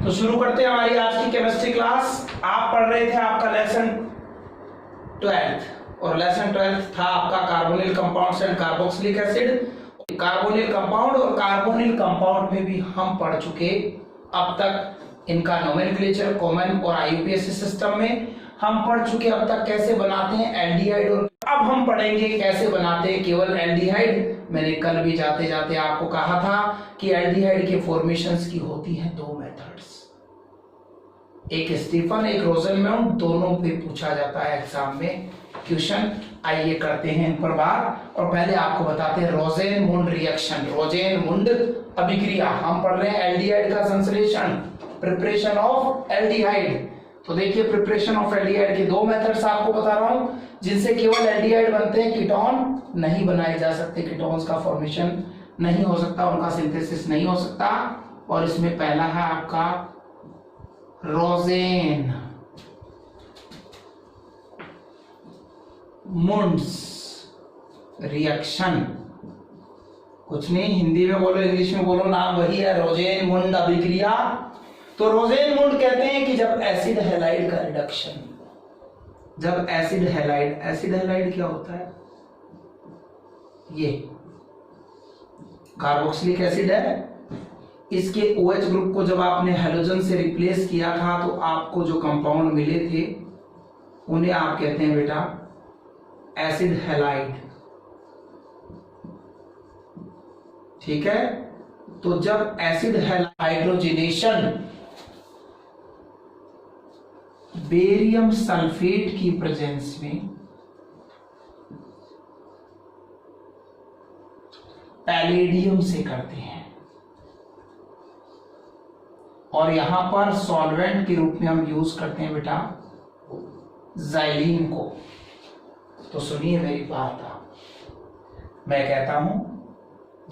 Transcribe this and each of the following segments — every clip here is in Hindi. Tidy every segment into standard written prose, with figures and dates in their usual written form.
तो शुरू करते हैं हमारी आज की केमिस्ट्री क्लास। आप पढ़ रहे थे आपका लेसन 12th और लेसन 12th था आपका carbonyl compounds and carboxylic acid. Carbonyl compound और कार्बोनिल कंपाउंड में भी हम पढ़ चुके अब तक इनका नोमेनक्लेचर कॉमन और आईयूपीएसी सिस्टम में हम पढ़ चुके अब तक कैसे बनाते हैं एल्डिहाइड, और अब हम पढ़ेंगे कैसे बनाते हैं केवल एल्डिहाइड। मैंने कल भी जाते जाते आपको कहा था कि एल्डिहाइड के फॉर्मेशंस की होती हैं दो मेथड्स, एक स्टीफन एक रोजेनमुंड, दोनों पे पूछा जाता है एग्जाम में क्वेश्चन। आइए करते हैं इन पर बात, और पहले आपको बताते हैं रोजेनमुंड रिएक्शन, रोजेनमुंड अभिक्रिया। हम पढ़ रहे हैं एल्डिहाइड का संश्लेषण, प्रिपरेशन ऑफ एल्डिहाइड। तो देखिए प्रिपरेशन ऑफ एल्डिहाइड के दो मेथड्स आपको बता रहा हूं जिनसे केवल एल्डिहाइड बनते हैं, कीटोन नहीं बनाए जा सकते, कीटोन्स का फॉर्मेशन नहीं हो सकता, उनका सिंथेसिस नहीं हो सकता। और इसमें पहला है आपका रोजेन मुंड्स रिएक्शन। कुछ नहीं, हिंदी में बोलो इंग्लिश में बोलो, नाम वही है, रोजेनमुंड अभिक्रिया। तो रोजेनमुंड कहते हैं कि जब एसिड हैलाइड का रिडक्शन, जब एसिड हैलाइड, एसिड हैलाइड क्या होता है, ये कार्बोक्सिलिक एसिड है, इसके OH ग्रुप को जब आपने हैलोजन से रिप्लेस किया था तो आपको जो कंपाउंड मिले थे उन्हें आप कहते हैं बेटा एसिड हैलाइड। ठीक है, तो जब एसिड हाइड्रोजनेशन बेरियम सल्फेट की प्रेजेंस में पैलेडियम से करते हैं और यहां पर सॉल्वेंट के रूप में हम यूज करते हैं बेटा ज़ाइलीन को। तो सुनिए मेरी बात, आप मैं कहता हूं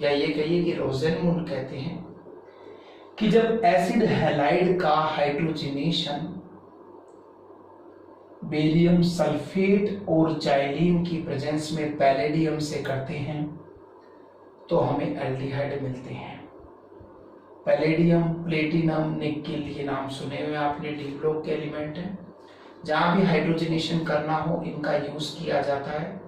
या ये कहिए कि रोजेनमुंड कहते हैं कि जब एसिड हैलाइड का हाइड्रोजनेशन बेरियम सल्फेट और ज़ाइलीन की प्रेजेंस में पैलेडियम से करते हैं तो हमें एल्डिहाइड मिलते हैं। पैलेडियम, प्लेटिनम, निकेल, ये नाम सुने हुए आपने, डी ब्लॉक के एलिमेंट हैं। जहां भी हाइड्रोजनेशन करना हो इनका यूज किया जाता है।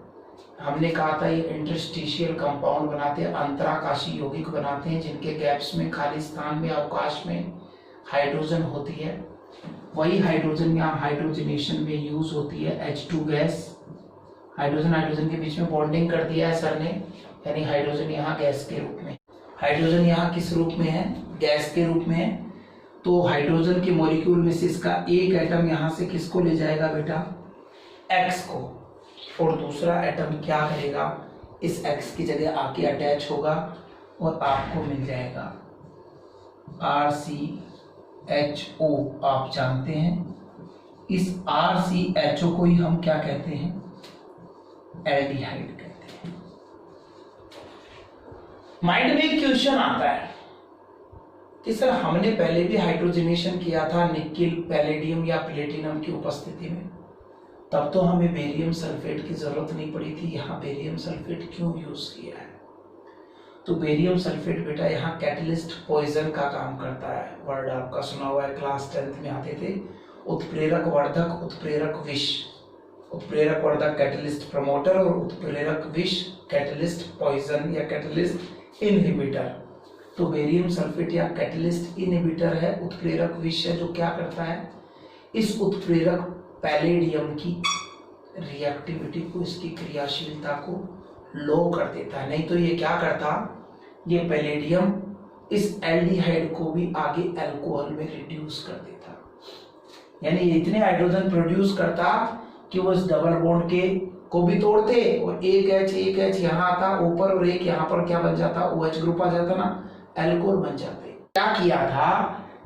हमने कहा था ये इंटरस्टिशियल कंपाउंड बनाते हैं, अंतराकाशी यौगिक बनाते हैं जिनके गैप्स में, खाली स्थान में, अवकाश में हाइड्रोजन होती है। वही हाइड्रोजन यहाँ हाइड्रोजनेशन में यूज होती है H2 गैस। हाइड्रोजन हाइड्रोजन के बीच में बॉन्डिंग कर दिया है सर ने, यानी हाइड्रोजन यहाँ गैस के रूप में, हाइड्रोजन यहाँ किस रूप में है, गैस के रूप में है। तो हाइड्रोजन के मॉलिक्यूल में से इसका एक एटम यहाँ से किसको ले जाएगा बेटा, X को, और दूसरा एटम क्या करेगा, इस X की जगह आके अटैच होगा और आपको मिल जाएगा RCHO। आप जानते हैं इस RCHO को ही हम क्या कहते हैं, एल्डिहाइड कहते हैं। माइंड में एक क्वेश्चन आता है कि सर हमने पहले भी हाइड्रोजनेशन किया था निकेल, पैलेडियम या प्लेटिनम की उपस्थिति में, तब तो हमें बेरियम सल्फेट की जरूरत नहीं पड़ी थी, यहाँ बेरियम सल्फेट क्यों यूज किया है। तो बेरियम सल्फेट बेटा यहाँ कैटलिस्ट पॉइजन का काम करता है। वर्ड आपका सुना हुआ है, क्लास 10th में आते थे, उत्प्रेरक वर्धक, उत्प्रेरक विष। उत्प्रेरक वर्धक कैटलिस्ट प्रमोटर और उत्प्रेरक विष कैटलिस्ट पॉइजन या कैटलिस्ट इनहिबिटर। तो बेरियम सल्फेट या कैटलिस्ट इनहिबिटर है, उत्प्रेरक विष है, जो क्या करता है, इस उत्प्रेरक पैलेडियम की रिएक्टिविटी को, इसकी क्रियाशीलता को लो कर देता है। नहीं तो ये क्या करता, ये पैलेडियम इस एल्डिहाइड को भी आगे अल्कोहल में रिड्यूस कर देता, यानी ये इतने हाइड्रोजन प्रोड्यूस करता कि वो इस डबल बॉन्ड के को भी तोड़ते और एक H यहाँ आता ऊपर और एक यहाँ पर क्या बन जाता, OH ग्रुप आ जाता ना, अल्कोहल बन जाते। क्या किया था,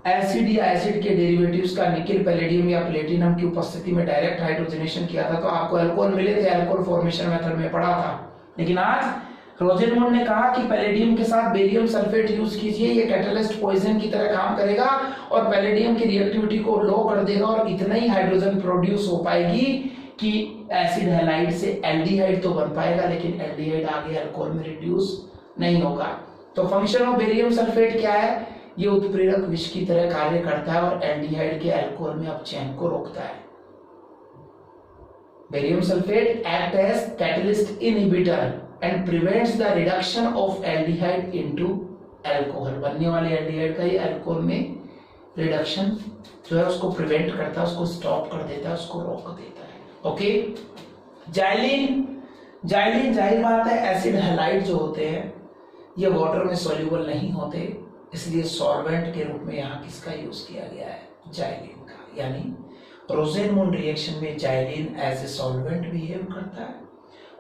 एसिड या एसिड के डेरिवेटिव्स का निकेल, पैलेडियम या प्लेटिनम की उपस्थिति में डायरेक्ट हाइड्रोजनेशन किया था तो आपको अल्कोहल मिले थे, अल्कोहल फॉर्मेशन मेथड में पढ़ा था। लेकिन आज रोजेनमुंड ने कहा कि पैलेडियम के साथ बेरियम सल्फेट यूज कीजिए, ये कैटलिस्ट पॉइजन की तरह काम करेगा और पैलेडियम की रिएक्टिविटी को लो कर देगा और इतना ही हाइड्रोजन प्रोड्यूस हो पाएगी कि एसिड हैलाइड से एल्डिहाइड तो बन पाएगा लेकिन एल्डिहाइड आगे अल्कोहल में रिड्यूस नहीं होगा। तो फंक्शन ऑफ बेरियम सल्फेट क्या है ये उत्प्रेरक विष की तरह कार्य करता है और एल्डिहाइड के अल्कोहल में अपचयन को रोकता है। Barium sulphate act as catalyst inhibitor and prevents the reduction of aldehyde into alcohol. बनने वाले एल्डिहाइड का ये अल्कोहल में रिडक्शन जो है उसको प्रिवेंट करता है, उसको स्टॉप कर देता है, उसको रोक देता है। ओके, जाइलिन जाहिर बात है एसिड हैलाइड जो होते हैं ये वाटर में सोल्यूबल नहीं होते, इसलिए सॉल्वेंट के रूप में यहाँ किसका यूज किया गया है, जाइलिन का। यानी रोसेनमून रिएक्शन में xylene as a solvent behave करता है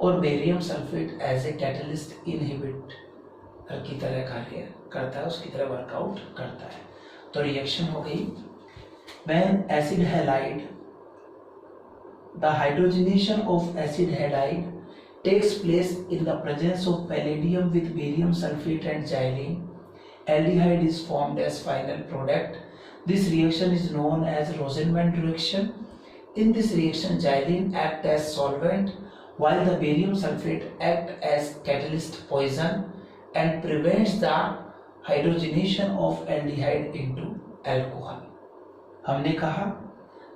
और barium sulphate as a catalyst inhibitor की तरह कार्य करता है, उसकी तरह वर्कआउट करता है। तो रिएक्शन हो गई when acid halide the hydrogenation of acid halide takes place in the presence of palladium with barium sulfate and xylene. Aldehyde is formed as final product. This reaction is known as Rosenman reaction. In this reaction, xylene act as solvent while the barium sulfate act as catalyst poison and prevents the hydrogenation of aldehyde into alcohol. हमने कहा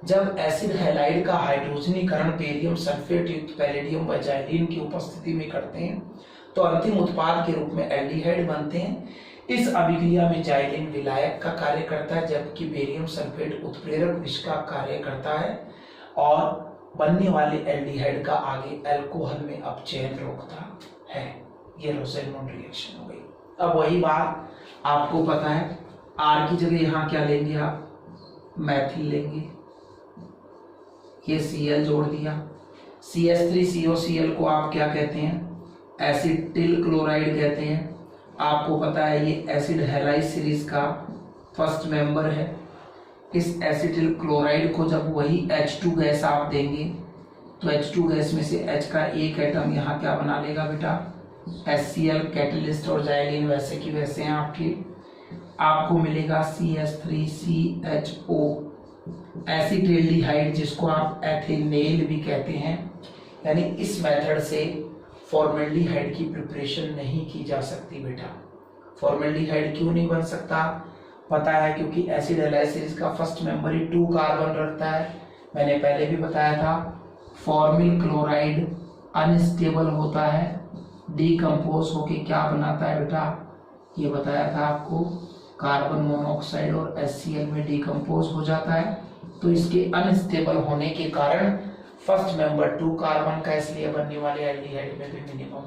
जब एसिड हैलाइड का हाइड्रोजनीकरण बेरियम सल्फेट युक्त पैलेडियम व जाइलिन की उपस्थिति में करते हैं तो अंतिम उत्पाद के रूप में एल्डिहाइड बनते हैं। इस अभिक्रिया में जाइलिन विलायक का कार्य करता है जबकि बेरियम सल्फेट उत्प्रेरक विष का कार्य करता है और बनने वाले एल्डिहाइड का आगे अल्कोहल में अपचयन रोकता है। ये रोसेनमून रिएक्शन हो गई। अब वही बात आपको पता है, आर की जगह यहाँ क्या लेंगे आप, मैथिल लेंगे, ये Cl जोड़ दिया, CH3COCl को आप क्या कहते हैं, एसिटिल क्लोराइड कहते हैं। आपको पता है ये एसिड हैलाइड सीरीज का फर्स्ट मेंबर है। इस एसिटिल क्लोराइड को जब वही H2 गैस आप देंगे तो H2 गैस में से H का एक एटम यहाँ क्या बना लेगा बेटा, HCl कैटलिस्ट और जाइलिन वैसे की वैसे हैं आपके, आपको मिलेगा CH3CHO एसिटेल्डिहाइड जिसको आप एथेनेल भी कहते हैं। यानी इस मेथड से फॉर्मेल्डिहाइड की प्रिपरेशन नहीं की जा सकती बेटा। फॉर्मेल्डिहाइड क्यों नहीं बन सकता पता है, क्योंकि एसिड हैलाइड सीरीज का फर्स्ट मेंबर ही 2 कार्बन रखता है। मैंने पहले भी बताया था फॉर्मिल क्लोराइड अनस्टेबल होता है, डीकम्पोज होके क्या बनाता है बेटा, ये बताया था आपको, कार्बन मोनोऑक्साइड और HCl में डीकम्पोज हो जाता है। तो इसके अनस्टेबल होने के कारण फर्स्ट मेंबर 2 कार्बन का, इसलिए बनने वाले एल्डिहाइड में भी मिनिमम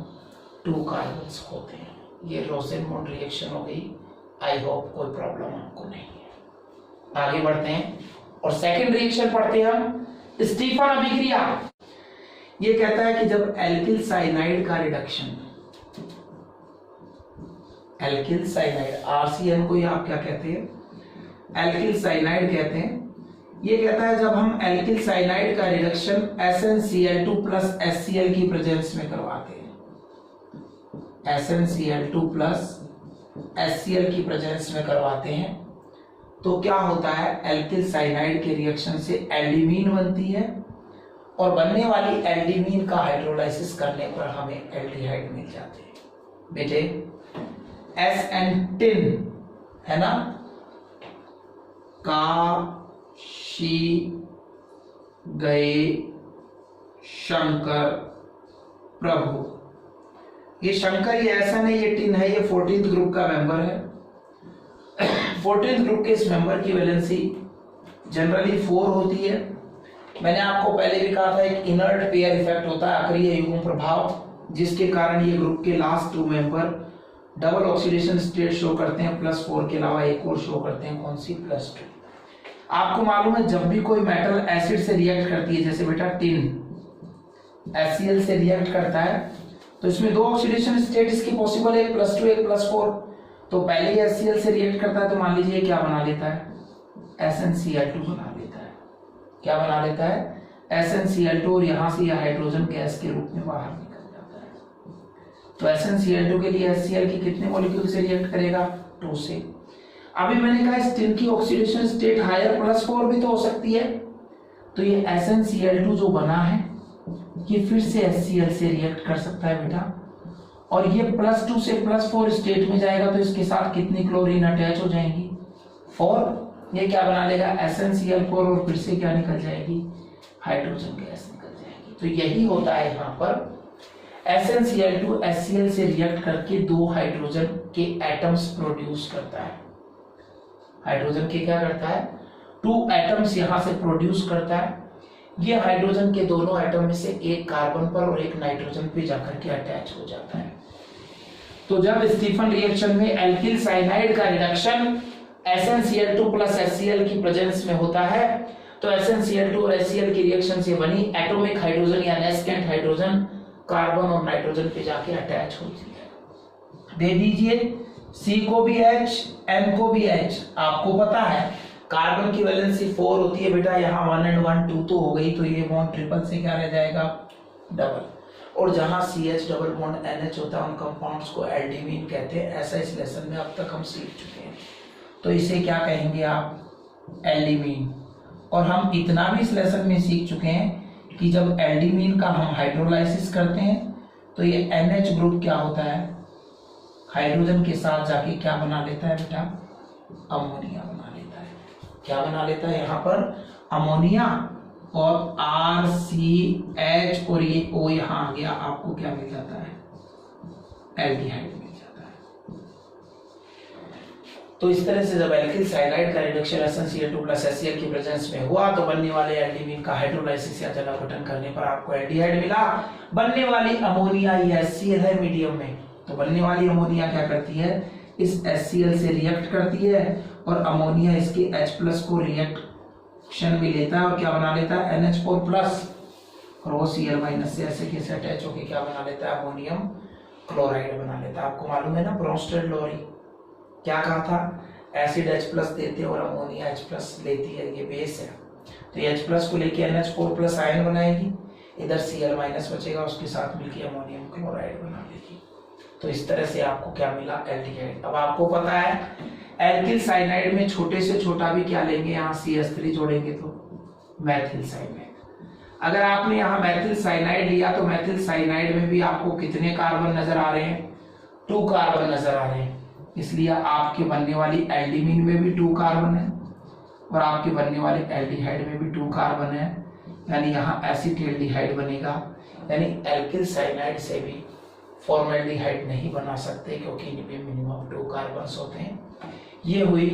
2 कार्बन्स होते हैं। ये रोसेनमून रिएक्शन हो गई। आई होप कोई प्रॉब्लम आपको नहीं है। आगे बढ़ते हैं और सेकंड रिएक्शन पढ़ते हैं हम, स्टीफन अभिक्रिया। ये कहता है कि जब एल्किल साइनाइड का रिडक्शन, एल्किल साइनाइड, RCN को ही आप क्या कहते हैं, एल्किल साइनाइड कहते हैं। ये कहता है जब हम एल्किल साइनाइड का रिडक्शन SnCl2 प्लस HCl की प्रेजेंस में करवाते हैं, SnCl2 प्लस HCl की प्रेजेंस में करवाते हैं तो क्या होता है, एल्किल साइनाइड के रिएक्शन से एल्डिमीन बनती है और बनने वाली एल्डिमीन का हाइड्रोलाइसिस करने पर हमें एल्डिहाइड मिल जाते हैं। बेटे SN10 है ना, काशी गए शंकर प्रभु, ये शंकर ये ऐसा नहीं ये टिन है, ये 14th ग्रुप का मेंबर है। 14th ग्रुप के इस मेंबर की वैलेंसी जनरली 4 होती है। मैंने आपको पहले भी कहा था एक इनर्ट पेयर इफेक्ट होता है, अक्रिय युग्म प्रभाव, जिसके कारण ये ग्रुप के last 2 member double oxidation state show करते हैं, +4 के अलावा एक और शो करते हैं, कौन सी, +2। आपको मालूम है जब भी कोई मेटल एसिड से रिएक्ट करती है, जैसे बेटा टिन HCl से रिएक्ट करता है तो इसमें 2 ऑक्सीडेशन स्टेट इसकी पॉसिबल है, एक +2 एक +4। तो पहले ही HCl से रिएक्ट करता है तो मान लीजिए क्या बना लेता है, SnCl2 बना लेता है। क्या बना लेता है, SnCl2, और यहाँ से यह हाइड्रोजन गैस के रूप में बाहर निकल जाता है। तो SnCl2 के लिए HCl की कितने मॉलिक्यूल से रिएक्ट करेगा, 2 से। अभी मैंने कहा इस टिन की ऑक्सीडेशन स्टेट हायर +4 भी तो हो सकती है, तो ये SnCl2 जो बना है ये फिर से HCl से रिएक्ट कर सकता है बेटा, और ये +2 से +4 स्टेट में जाएगा तो इसके साथ कितनी क्लोरीन अटैच हो जाएंगी, 4, ये क्या बना लेगा SnCl4 और फिर से क्या निकल जाएगी हाइड्रोजन गैस निकल जाएगी। तो यही होता है यहाँ पर SnCl2 HCl से रिएक्ट करके 2 हाइड्रोजन के एटम्स प्रोड्यूस करता है। हाइड्रोजन के क्या करता है 2 एटम्स यहाँ से प्रोड्यूस करता है। ये हाइड्रोजन के दोनों एटम में से एक कार्बन पर और एक नाइट्रोजन पे जाकर के अटैच हो जाता है। तो जब स्टीफन रिएक्शन में एल्किल साइनाइड का रिडक्शन SnCl2 प्लस HCl की प्रेजेंस में होता है तो SnCl2 और HCl की रिएक्शन से बनी एटॉमिक हाइड्रोजन या नेस्केंट हाइड्रोजन कार्बन और नाइट्रोजन पे जाके अटैच होती है। दे दीजिए C को भी H, N को भी H। आपको पता है कार्बन की वैलेंसी 4 होती है बेटा, यहाँ 1 and 1 2 तो हो गई, तो ये बॉन्ड ट्रिपल से क्या रह जाएगा डबल। और जहाँ CH डबल बॉन्ड NH होता है उन कंपाउंड्स को एल्डिमीन कहते हैं। ऐसा इस लेसन में अब तक हम सीख चुके हैं। तो इसे क्या कहेंगे आप एल्डिमीन। और हम इतना भी इस लेसन में सीख चुके हैं कि जब एल्डिमीन का हम हाइड्रोलाइसिस करते हैं तो ये NH ग्रुप क्या होता है हाइड्रोजन के साथ जाके क्या बना लेता है बेटा अमोनिया बना लेता है। क्या बना लेता है यहाँ पर अमोनिया, और RCH और ये O यहाँ आ गया, आपको क्या मिल जाता है एल्डिहाइड मिल जाता है। तो इस तरह से जब एल्किल साइनाइड का रिडक्शन SnCl2 प्लस HCl की प्रेजेंस में हुआ तो बनने वाले एल्डिमीन का हाइड्रोलाइसिस या जलावटन करने पर आपको एल्डिहाइड मिला। बनने वाली अमोनिया ये HCl है मीडियम में, तो बनने वाली अमोनिया क्या करती है इस HCl से रिएक्ट करती है और अमोनिया इसके H+ को रिएक्शन में लेता है और क्या बना लेता है NH4 प्लस और वो Cl- से ऐसे कैसे अटैच होकर क्या बना लेता है अमोनियम क्लोराइड बना लेता है। आपको मालूम है ना ब्रोंस्टेड लोरी क्या कहा था एसिड H+ देते और अमोनिया H+ लेती है, ये बेस है। तो ये H+ को लेके NH4 प्लस आयन बनाएगी, इधर Cl- बचेगा, उसके साथ मिलकर अमोनियम क्लोराइड बना लेगी। तो इस तरह से आपको क्या मिला एल्डिहाइड। अब आपको पता है एल्किल साइनाइड में छोटे से छोटा भी क्या लेंगे यहाँ CH3 जोड़ेंगे तो मैथिल साइनाइड। अगर आपने यहाँ मैथिल साइनाइड लिया तो मैथिल साइनाइड में भी आपको कितने कार्बन नजर आ रहे हैं 2 कार्बन नजर आ रहे हैं। इसलिए आपके बनने वाली एल्डिमीन में भी 2 कार्बन है और आपके बनने वाले एल्डिहाइड में भी 2 कार्बन है, यानी यहाँ एसिटिल्डिहाइड बनेगा। यानी एल्किल साइनाइड से भी फॉर्मेल्डिहाइड नहीं बना सकते क्योंकि इनमें मिनिमम 2 कार्बन होते हैं। ये हुई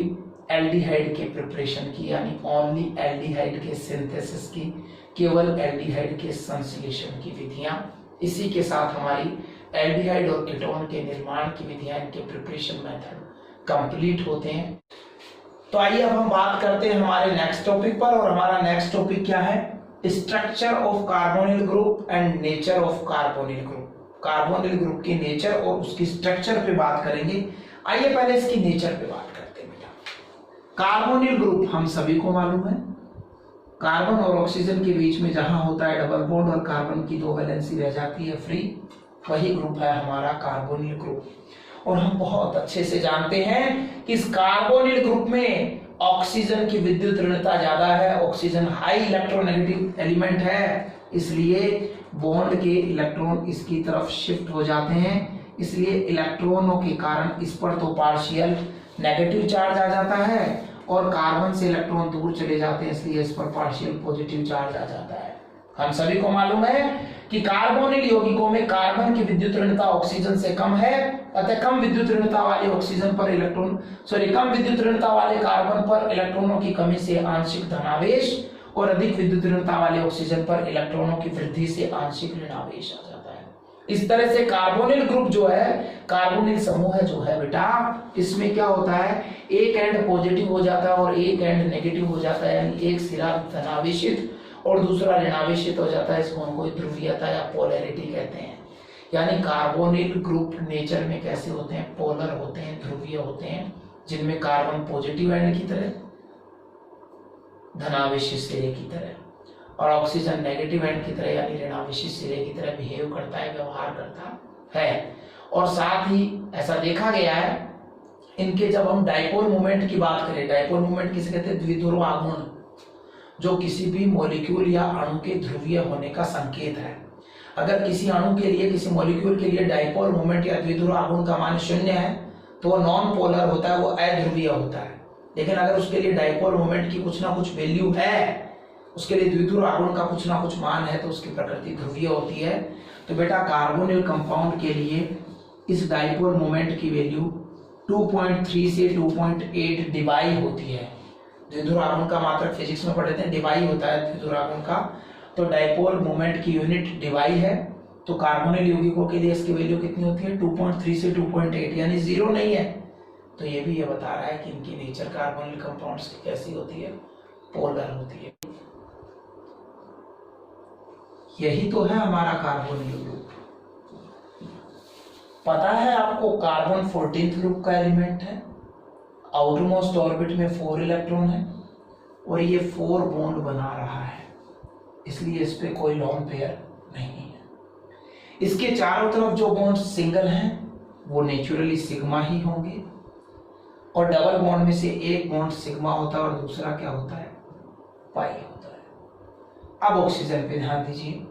एल्डिहाइड के प्रिपरेशन की, यानी ओनली एल्डिहाइड के सिंथेसिस की, केवल एल्डिहाइड के संश्लेषण की विधियां। इसी के साथ हमारी एल्डिहाइड और कीटोन के निर्माण की विधियां, इनके प्रिपरेशन मेथड कंप्लीट होते हैं। तो आइए अब हम बात करते हैं हमारे नेक्स्ट टॉपिक पर, और हमारा नेक्स्ट टॉपिक क्या है structure of carbonyl group and nature of carbonyl group. Carbonyl group की नेचर और उसकी स्ट्रक्चर पे बात करेंगे। आइए पहले इसकी नेचर पे बात करते हैं बेटा। कार्बोनिल ग्रुप हम सभी को मालूम है कार्बन और ऑक्सीजन के बीच में जहां होता है डबल बॉन्ड और कार्बन की 2 वैलेंसी रह जाती है फ्री, वही ग्रुप है हमारा कार्बोनिल ग्रुप। और हम बहुत अच्छे से जानते हैं कि इस कार्बोनिल ग्रुप में ऑक्सीजन की विद्युत ऋणता ज्यादा है, ऑक्सीजन हाई इलेक्ट्रोनेगेटिव एलिमेंट है, इसलिए बॉन्ड के इलेक्ट्रॉन इसकी तरफ शिफ्ट हो जाते हैं। इसलिए इलेक्ट्रॉनों के कारण इस पर तो पार्शियल नेगेटिव चार्ज आ जाता है और कार्बन से इलेक्ट्रॉन दूर चले जाते हैं, इसलिए इस पर पार्शियल पॉजिटिव चार्ज आ जाता है। हम सभी को मालूम है कि कार्बोनिल यौगिकों में कार्बन की विद्युत ऋणता ऑक्सीजन से कम है, अतः कम विद्युत ऋणता वाले ऑक्सीजन पर कम विद्युत ऋणता वाले कार्बन पर इलेक्ट्रॉनों की कमी से आंशिक धनावेश और अधिक विद्युत ऋणता वाले ऑक्सीजन पर इलेक्ट्रॉनों की वृद्धि से आंशिक ऋणावेश आ जाता है। इस तरह से कार्बोनिल ग्रुप जो है, कार्बोनिल समूह जो है बेटा, इसमें क्या होता है एक एंड पॉजिटिव हो जाता है और एक एंड नेगेटिव हो जाता है, यानी एक सिरा धनावेशित और दूसरा ऋणावेशित हो जाता है। इसको हम कोई ध्रुवीयता या पोलैरिटी कहते हैं। यानी कार्बोनिल ग्रुप नेचर में कैसे होते हैं पोलर होते हैं, ध्रुवीय होते हैं, जिनमें कार्बन पॉजिटिव एंड की तरह धनावेशित सिरे की तरह और ऑक्सीजन नेगेटिव एंड की तरह यानी ऋणावेशित सिरे की तरह बिहेव करता है, व्यवहार करता है। और साथ ही ऐसा देखा गया है इनके जब हम डाइपोल मोमेंट की बात करें, डाइपोल मोमेंट किसे कहते हैं द्विध्रुव आघूर्ण, जो किसी भी मॉलिक्यूल या अणु के ध्रुवीय होने का संकेत है। अगर किसी अणु के लिए, किसी मॉलिक्यूल के लिए डाइपोल मोमेंट या द्विध्रुव आघूर्ण का मान 0 है तो वो नॉन पोलर होता है, वो अध्रुवीय होता है। लेकिन अगर उसके लिए डाइपोल मोमेंट की कुछ ना कुछ वैल्यू है, उसके लिए द्विध्रुव आघूर्ण का कुछ ना कुछ मान है, तो उसकी प्रकृति ध्रुवीय होती है। तो बेटा कार्बोनिल कंपाउंड के लिए इस डाइपोल मोमेंट की वैल्यू 2.3 से 2.8 डिबाई होती है। द्विध्रुव आघूर्ण का मात्रक फिजिक्स में पढ़ते हैं, डिबाई होता है द्विध्रुव आघूर्ण का। तो डाइपोल मोमेंट की यूनिट डिबाई है। तो कार्बोनिल यौगिकों के लिए इसकी वैल्यू कितनी होती है? 2.3 से 2.8, यानी जीरो नहीं है। तो ये भी ये बता रहा है कि इनकी नेचर कार्बोनिल कंपाउंड्स की कैसी होती है? पोलर होती है। यही तो है हमारा कार्बोनिल ग्रुप। पता है आपको कार्बन 14th ग्रुप का एलिमेंट है, आउटरमोस्ट ऑर्बिट में 4 इलेक्ट्रॉन है और ये 4 बॉन्ड बना रहा है, इसलिए इस पे कोई लोन पेयर नहीं है। इसके चारों तरफ जो बॉन्ड सिंगल हैं वो नेचुरली सिग्मा ही होंगे, और डबल बॉन्ड में से एक बॉन्ड सिग्मा होता है और दूसरा क्या होता है? पाई होता है। अब ऑक्सीजन पे ध्यान दीजिए।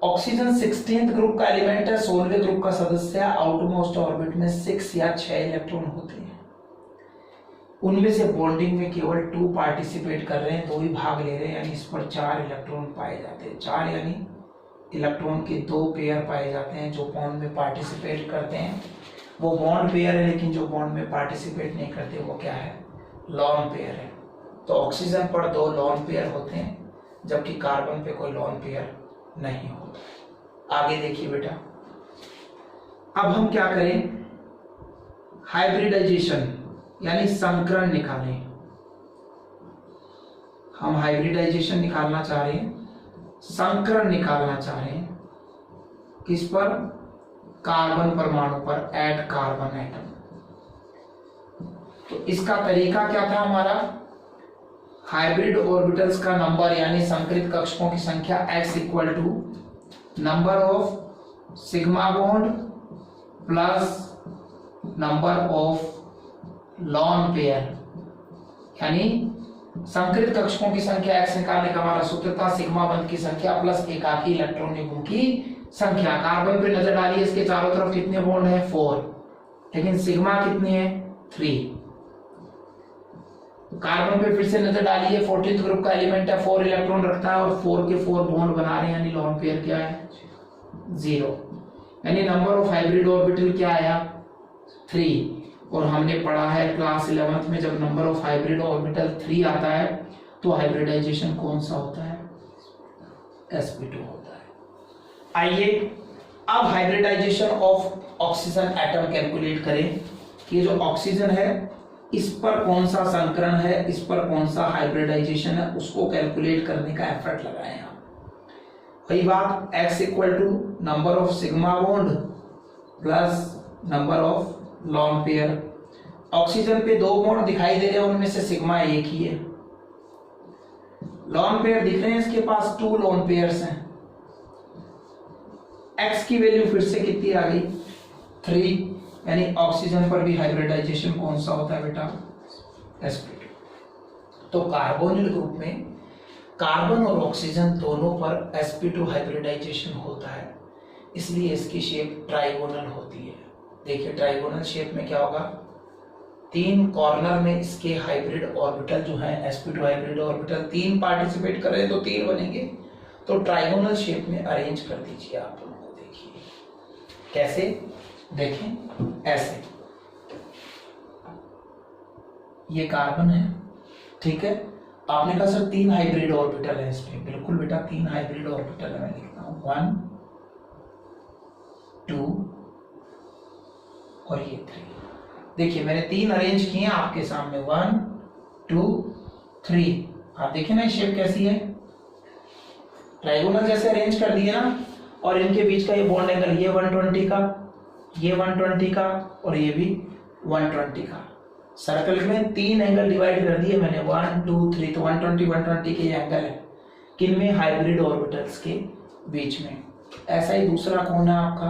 ऑक्सीजन 16th ग्रुप का एलिमेंट है, 16वें ग्रुप का सदस्य है। आउटरमोस्ट ऑर्बिट में 6 या 6 इलेक्ट्रॉन होते हैं। उनमें से बॉन्डिंग में केवल 2 पार्टिसिपेट कर रहे हैं, 2 ही भाग ले रहे हैं, यानी इस पर 4 इलेक्ट्रॉन पाए जाते हैं। 4 यानी इलेक्ट्रॉन के 2 पेयर पाए जाते हैं जो बॉन्ड में पार्टिसिपेट करते हैं। वो बॉन्ड पेयर है, लेकिन जो बॉन्ड में पार्टिसिपेट नहीं करते वो क्या है? लॉन पेयर है। तो ऑक्सीजन पर 2 लॉन पेयर होते हैं, जबकि कार्बन पे कोई लॉन पेयर नहीं होता। आगे देखिए बेटा, अब हम क्या करें? हाइब्रिडाइजेशन यानी संकरण निकालें। हम हाइब्रिडाइजेशन निकालना चाह रहे हैं, संकरण निकालना चाह रहे हैं। किस पर? कार्बन परमाणु पर, ऐड कार्बन एटम। तो इसका तरीका क्या था हमारा? हाइब्रिड ऑर्बिटल्स का नंबर यानी संकरित कक्षकों की संख्या x equal to number of sigma bond plus number of lone pair, यानी संकरित कक्षकों की संख्या x निकालने का हमारा सूत्र था सिग्मा बंध की संख्या प्लस एकाकी इलेक्ट्रॉन युग्मों की संख्या। कार्बन पे नजर डालिए, इसके चारों तरफ कितने बॉन्ड है? 4, लेकिन सिग्मा कितनी है? 3। कार्बन पे फिर से नजर डालिए, 14th ग्रुप का एलिमेंट है, 4 इलेक्ट्रॉन रखता है और 4 के 4 बॉन्ड बना रहे हैं, यानी लॉन पेयर क्या है? 0। यानी नंबर ऑफ हाइब्रिड ऑर्बिटल क्या आया? 3। और हमने पढ़ा है क्लास 11th में, जब नंबर ऑफ हाइब्रिड ऑर्बिटल 3 आता है तो हाइब्रिडाइजेशन कौन सा होता है? sp2 होता है। आइए अब hybridisation of oxygen atom calculate करें कि जो ऑक्सीजन है इस पर कौन सा संकरण है, इस पर कौन सा हाइब्रिडाइजेशन है, उसको कैलकुलेट करने का एफर्ट लगाएं आप। वही बात, x equal to number of sigma bond plus number of lone pair. Oxygen पे 2 बॉन्ड दिखाई दे रहे हैं, उनमें से सिग्मा एक ही है। लॉन पेयर दिख रहे हैं, इसके पास 2 लॉन पेयर्स हैं। x की वैल्यू फिर से कितनी आ गई? 3। यानी ऑक्सीजन पर भी हाइब्रिडाइजेशन कौन सा होता है बेटा? sp2। तो कार्बोनिल ग्रुप में कार्बन और ऑक्सीजन दोनों पर sp2 हाइब्रिडाइजेशन होता है, इसलिए इसकी शेप ट्राइगोनल होती है। देखिए ट्राइगोनल शेप में क्या होगा? 3 कॉर्नर में इसके हाइब्रिड ऑर्बिटल जो है sp2 हाइब्रिड ऑर्बिटल 3 पार्टिसिपेट कर रहे हैं तो 3 बनेंगे। तो ट्राइगोनल शेप में अरेंज कर दीजिए आप लोगों को। देखिए कैसे? देखें ऐसे, ये कार्बन है, ठीक है। आपने कहा सर 3 हाइब्रिड ऑर्बिटल है इसमें। बिल्कुल बेटा 3 हाइब्रिड ऑर्बिटल है, मैं लिखता हूं 1 2 और ये 3। देखिए मैंने 3 अरेंज किए हैं आपके सामने, 1 2 3। आप देखिए ना ये शेप कैसी है? ट्राइगोनल जैसे अरेंज कर दिए ना, और इनके बीच का ये बॉन्ड एंगल, ये 120 का, ये 120 का और ये भी 120 का। सर्कल में 3 एंगल डिवाइड कर दिए मैंने, 1 2 3। तो 120 के ये एंगल है किन में? हाइब्रिड ऑर्बिटल्स के बीच में। ऐसा ही दूसरा कौन है आपका?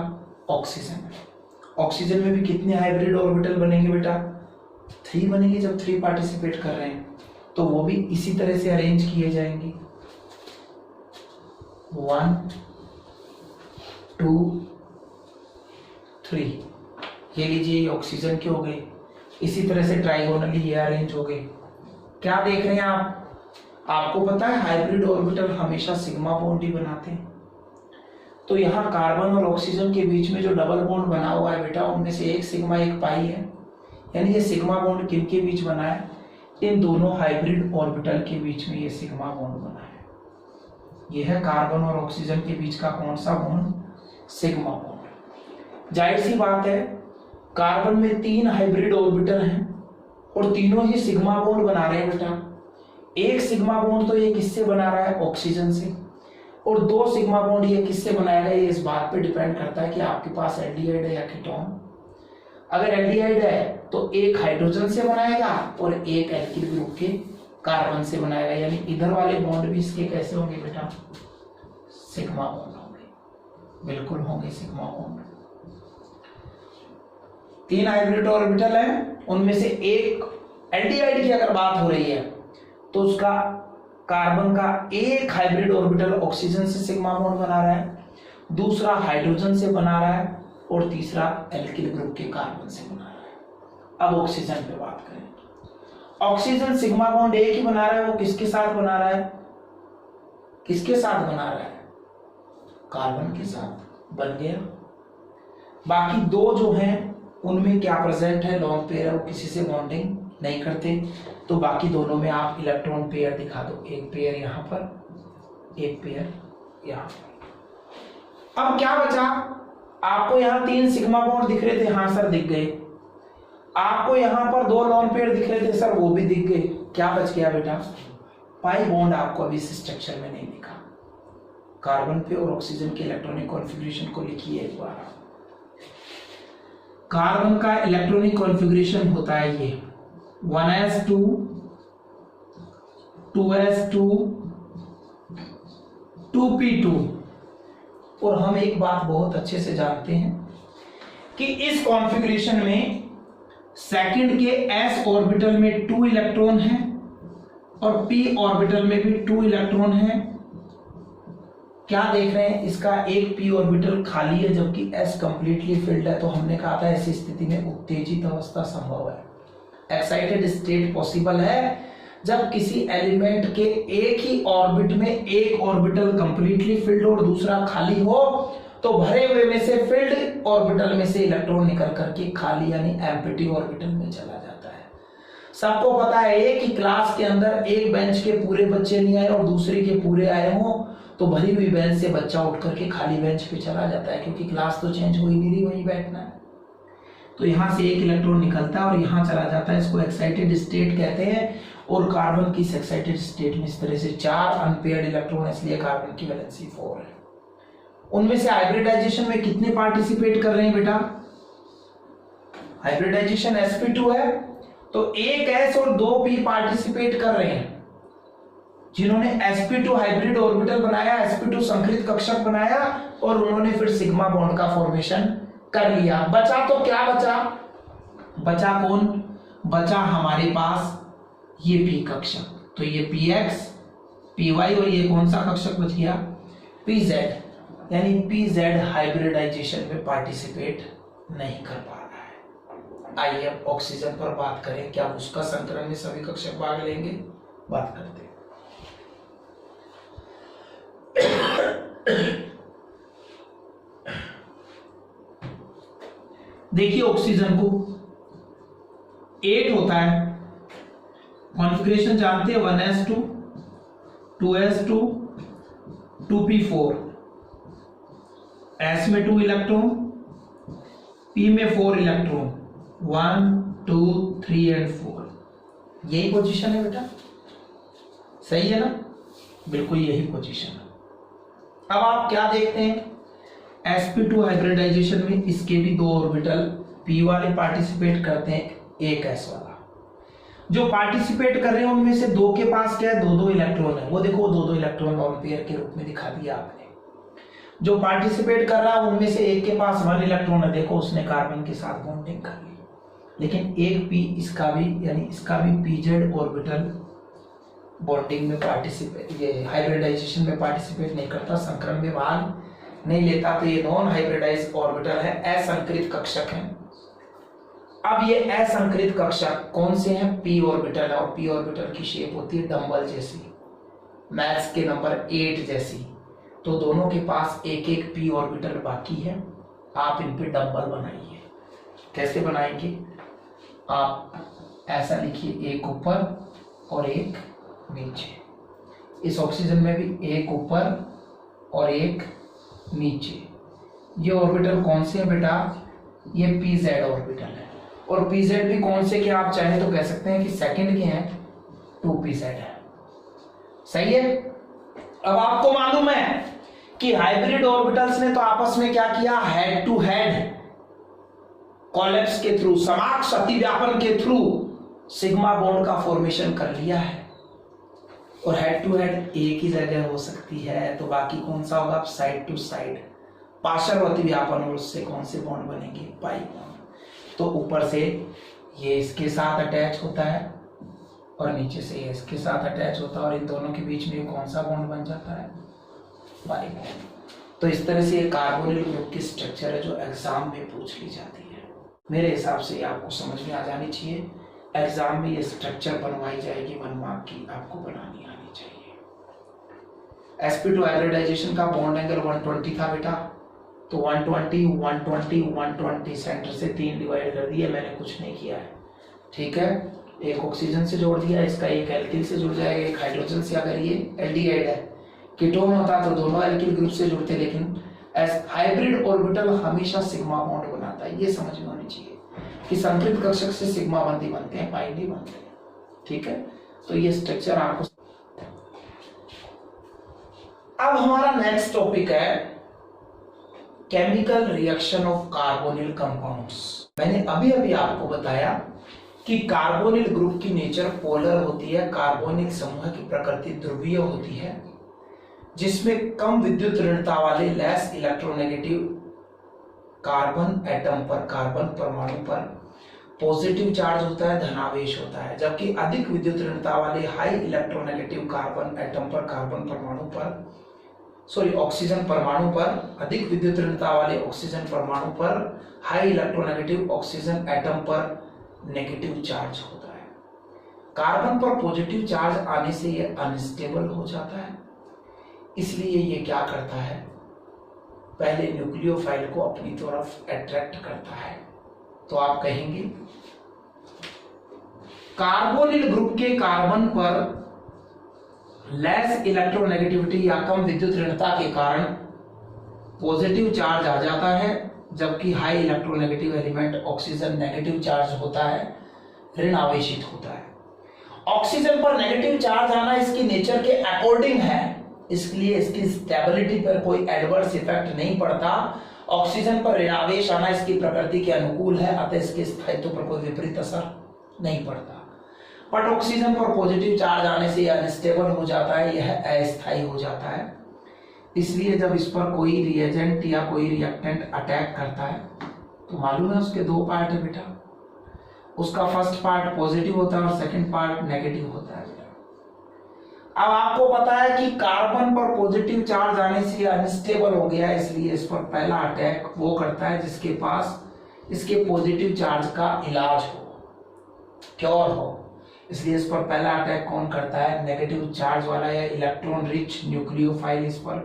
ऑक्सीजन। ऑक्सीजन में भी कितने हाइब्रिड ऑर्बिटल बनेंगे बेटा? 3 बनेंगे जब 3 पार्टिसिपेट कर रहे हैं, तो वो भी इसी तरह से अरेंज किए जाएंगे, 1 2 3। ये लीजिए ऑक्सीजन के हो गए। इसी तरह से ट्राइगोनली ये अरेंज हो गए। क्या देख रहे हैं आप? आपको पता है हाइब्रिड ऑर्बिटल हमेशा सिग्मा बॉन्ड ही बनाते हैं। तो यहाँ कार्बन और ऑक्सीजन के बीच में जो डबल बॉन्ड बना हुआ है बेटा, उनमें से एक सिग्मा एक पाई है। यानी ये सिग्मा बॉन्ड किन के बीच बना है? इन दोनों हाइब्रिड ऑर्बिटल के बीच में ये सिग्मा बॉन्ड बना है। ये है कार्बन और ऑक्सीजन के बीच का कौन सा बॉन्ड? Sigma bond. जाहिर सी बात है, कार्बन में 3 हाइब्रिड ऑर्बिटल हैं और तीनों ही सिग्मा बॉन्ड बना रहे हैं बेटा। एक सिग्मा बॉन्ड तो ये किससे बना रहा है? ऑक्सीजन से। और 2 सिग्मा बॉन्ड ये किससे बनाएगा? ये इस बात पे डिपेंड करता है कि आपके पास एल्डिहाइड है या कीटोन। अगर एल्डिहाइड है तो एक हाइड्रोजन से बनाएगा और एक एल्किल ग्रुप के कार्बन से बनाएगा। यानी इधर वाले बॉन्ड भी इसके कैसे होंगे बेटा? सिग्मा बॉन्ड होंगे, बिल्कुल होंगे सिग्मा बॉन्ड। 3 हाइब्रिड ऑर्बिटल है, उनमें से एक एल्डिहाइड की अगर बात हो रही है तो उसका कार्बन का एक हाइब्रिड ऑर्बिटल ऑक्सीजन से सिग्मा बॉन्ड बना रहा है, दूसरा हाइड्रोजन से बना रहा है और तीसरा एल्किल ग्रुप के कार्बन से बना रहा है। अब ऑक्सीजन पे बात करें। ऑक्सीजन सिग्मा बॉन्ड एक ही बना रहा है, वो किसके साथ बना रहा है? किसके साथ बना रहा है? कार्बन के साथ। बन गया। बाकी 2 जो हैं उनमें क्या प्रेजेंट है? लॉन्ग पेयर है, वो किसी से बॉन्डिंग नहीं करते। तो बाकी दोनों में आप इलेक्ट्रॉन पेयर दिखा दो, एक पेयर यहां पर, एक पेयर यहां पर। अब क्या बचा? आपको यहां 3 सिग्मा बॉन्ड दिख रहे थे, हाँ सर दिख गए। आपको यहां पर 2 लॉन्ग पेयर दिख रहे थे सर, वो भी दिख गए। क्या बच गया बेटा? पाई बॉन्ड आपको अभी इस स्ट्रक्चर में नहीं दिखा। कार्बन पे और ऑक्सीजन के इलेक्ट्रॉनिक कॉन्फ़िगरेशन को लिखिए एक बार। कार्बन का इलेक्ट्रॉनिक कॉन्फ़िगरेशन होता है ये 1s2 2s2 2p2। और हम एक बात बहुत अच्छे से जानते हैं कि इस कॉन्फ़िगरेशन में सेकंड के s ऑर्बिटल में 2 इलेक्ट्रॉन हैं और p ऑर्बिटल में भी 2 इलेक्ट्रॉन हैं। क्या देख रहे हैं? इसका एक p ऑर्बिटल खाली है जबकि s कंप्लीटली फिल्ड है। तो हमने कहा था ऐसी स्थिति में उत्तेजित अवस्था संभव है, एक्साइटेड स्टेट पॉसिबल है जब किसी एलिमेंट के एक ही ऑर्बिट में एक ऑर्बिटल कंप्लीटली फिल्ड और दूसरा खाली हो, तो भरे हुए में से फिल्ड ऑर्बिटल में से इलेक्ट्रॉन निकल करके खाली यानी एम्प्टी ऑर्बिटल में चला जाता है। सबको पता है एक ही क्लास के अंदर एक बेंच के पूरे बच्चे नहीं आए और दूसरे के पूरे आए हों तो भरी हुई बेंच से बच्चा उठ करके खाली बेंच पे चला जाता है, क्योंकि क्लास तो चेंज हो ही नहीं रही, वहीं बैठना है। तो यहां से एक इलेक्ट्रॉन निकलता है और यहां चला जाता है, इसको एक्साइटेड स्टेट कहते हैं। और कार्बन की एक्साइटेड स्टेट में इस तरह से 4 अनपेयर्ड इलेक्ट्रॉन, इसलिए कार्बन की वैलेंसी 4 है। उनमें से हाइब्रिडाइजेशन में कितने पार्टिसिपेट कर रहे हैं बेटा? हाइब्रिडाइजेशन sp2 है तो एक s और 2 p पार्टिसिपेट कर रहे हैं। जिन्होंने sp2 हाइब्रिड ऑर्बिटल बनाया, sp2 संकरित कक्षक बनाया और उन्होंने फिर सिग्मा बॉन्ड का फॉर्मेशन कर लिया। बचा तो क्या बचा? बचा कौन? बचा हमारे पास ये p कक्षक। तो ये px py और ये कौन सा कक्षक बच गया? pz। यानी pz हाइब्रिडाइजेशन में पार्टिसिपेट नहीं कर पा रहा है। आइए अब ऑक्सीजन पर बात करें, क्या उसका संकरण में सभी कक्षक भाग लेंगे? बात करते हैं। देखिए ऑक्सीजन को 8 होता है, कॉन्फ़िगरेशन जानते हैं 1s2 2s2 2p4, s में 2 इलेक्ट्रॉन, p में 4 इलेक्ट्रॉन, 1 2 3 एंड 4। यही पोजीशन है बेटा, सही है ना? बिल्कुल यही पोजीशन है। अब आप क्या देखते हैं? sp2 हाइब्रिडाइजेशन में इसके भी 2 ऑर्बिटल p वाले पार्टिसिपेट करते हैं, एक s वाला। जो पार्टिसिपेट कर रहे हैं उनमें से 2 के पास क्या है? 2-2 इलेक्ट्रॉन है। वो देखो 2-2 इलेक्ट्रॉन लॉन पेयर के रूप में दिखा दिया आपने। जो पार्टिसिपेट कर रहा है उनमें से एक के पास 1 इलेक्ट्रॉन है, देखो उसने कार्बन के साथ बॉन्डिंग कर ली। लेकिन एक p इसका भी यानी इसका भी pz ऑर्बिटल बॉन्डिंग में पार्टिसिपेट, ये हाइब्रिडाइजेशन में पार्टिसिपेट नहीं करता, संकरण में भाग नहीं लेता। तो ये नॉन हाइब्रिडाइज ऑर्बिटल है, असंकरित कक्षक है। अब ये असंकृत कक्षक कौन से हैं? p ऑर्बिटल, और p ऑर्बिटल की शेप होती है डंबल जैसी, मैथ्स के नंबर 8 जैसी। तो दोनों के पास एक एक p ऑर्बिटल बाकी है, आप इन पे डंबल बनाइए। कैसे बनाएंगे? आप ऐसा लिखिए, एक ऊपर और एक नीचे। इस ऑक्सीजन में भी एक ऊपर और एक नीचे। ये ऑर्बिटल कौन से है बेटा? ये pz ऑर्बिटल है, और pz भी कौन से के आप चाहे तो कह सकते हैं कि सेकंड के हैं, 2pz है। सही है। अब आपको मालूम है कि हाइब्रिड ऑर्बिटल्स ने तो आपस में क्या किया? हेड टू हेड कोलैप्स के थ्रू, समाक्ष अतिव्यापन के थ्रू सिग्मा बॉन्ड का फॉर्मेशन कर लिया है। और हेड टू हेड एक ही जगह हो सकती है, तो बाकी कौन सा होगा? साइड टू साइड, पार्श्व अतिव्यापन, और उससे कौन से बॉन्ड बनेंगे? Pi bond. तो ऊपर से ये इसके साथ अटैच होता है और नीचे से ये इसके साथ अटैच होता है, और इन दोनों के बीच में कौन सा बॉन्ड बन जाता है? Pi bond. तो इस तरह से ये कार्बोनिल ग्रुप की स्ट्रक्चर है जो एग्जाम में पूछ ली जाती है। मेरे हिसाब से आपको समझ में आ जानी चाहिए। एग्जाम में ये स्ट्रक्चर बनवाई जाएगी, 1 मार्क की आपको बनानी आनी चाहिए। sp2 हाइब्रिडाइजेशन का बॉन्ड एंगल 120 था बेटा, तो 120 120 120 सेंटर से 3 डिवाइड कर दिए, मैंने कुछ नहीं किया है। ठीक है, एक ऑक्सीजन से जोड़ दिया, इसका एक एल्किल से जुड़ जाएगा, एक हाइड्रोजन से। अगर ये एल्डिहाइड है, कीटोन होता तो दोनों एल्किल ग्रुप से जुड़ते, लेकिन हाइब्रिड ऑर्बिटल हमेशा सिग्मा बॉन्ड बनाता है। ये समझ में होनी चाहिए कि संतृप्त कक्षक से सिग्मा बंधी बनते हैं, पाई नहीं बनते हैं। ठीक है, तो ये स्ट्रक्चर आपको। अब हमारा नेक्स्ट टॉपिक है chemical reaction of carbonyl compounds. मैंने अभी अभी आपको बताया कि कार्बोनिल ग्रुप की नेचर पोलर होती है, कार्बोनिल समूह की प्रकृति ध्रुवीय होती है, जिसमें कम विद्युत ऋणता वाले लेस इलेक्ट्रोनेगेटिव कार्बन एटम पर, कार्बन परमाणु पर पॉजिटिव चार्ज होता है, धनावेश होता है, जबकि अधिक विद्युत ऋणता वाले हाई इलेक्ट्रोनेगेटिव कार्बन एटम पर, कार्बन परमाणु पर, ऑक्सीजन परमाणु पर, अधिक विद्युत ऋणता वाले ऑक्सीजन परमाणु पर हाई इलेक्ट्रोनेगेटिव ऑक्सीजन एटम पर नेगेटिव चार्ज होता है। कार्बन पर पॉजिटिव चार्ज आने से यह अनस्टेबल हो जाता है, इसलिए ये क्या करता है? पहले न्यूक्लियोफाइल को अपनी तरफ अट्रैक्ट करता है। तो आप कहेंगे कार्बोनिल ग्रुप के कार्बन पर लेस इलेक्ट्रोनेगेटिविटी या कम विद्युत ऋणता के कारण पॉजिटिव चार्ज आ जाता है, जबकि high electronegative element oxygen negative charge होता है, ऋण आवेशित होता है। ऑक्सीजन पर नेगेटिव चार्ज आना इसकी नेचर के अकॉर्डिंग है, इसलिए इसकी स्टेबिलिटी पर कोई एडवर्स इफेक्ट नहीं पड़ता। ऑक्सीजन पर ऋणावेश आना इसकी प्रकृति के अनुकूल है, अतः इसके स्थायित्व पर कोई विपरीत असर नहीं पड़ता। बट ऑक्सीजन पर पॉजिटिव चार्ज आने से यह अनस्टेबल हो जाता है, यह अस्थायी हो जाता है। इसलिए जब इस पर कोई रिएजेंट या कोई रिएक्टेंट अटैक करता है, तो मालूम है उसके 2 पार्ट है बेटा। उसका फर्स्ट पार्ट पॉजिटिव होता है और सेकंड पार्ट नेगेटिव होता है। अब आपको पता है कि कार्बन पर पॉजिटिव चार्ज आने से अनस्टेबल हो गया, इसलिए इस पर पहला अटैक वो करता है जिसके पास इसके पॉजिटिव चार्ज का इलाज हो, क्योर हो। इसलिए इस पर पहला अटैक कौन करता है? नेगेटिव चार्ज वाला या इलेक्ट्रॉन रिच न्यूक्लियोफाइल इस पर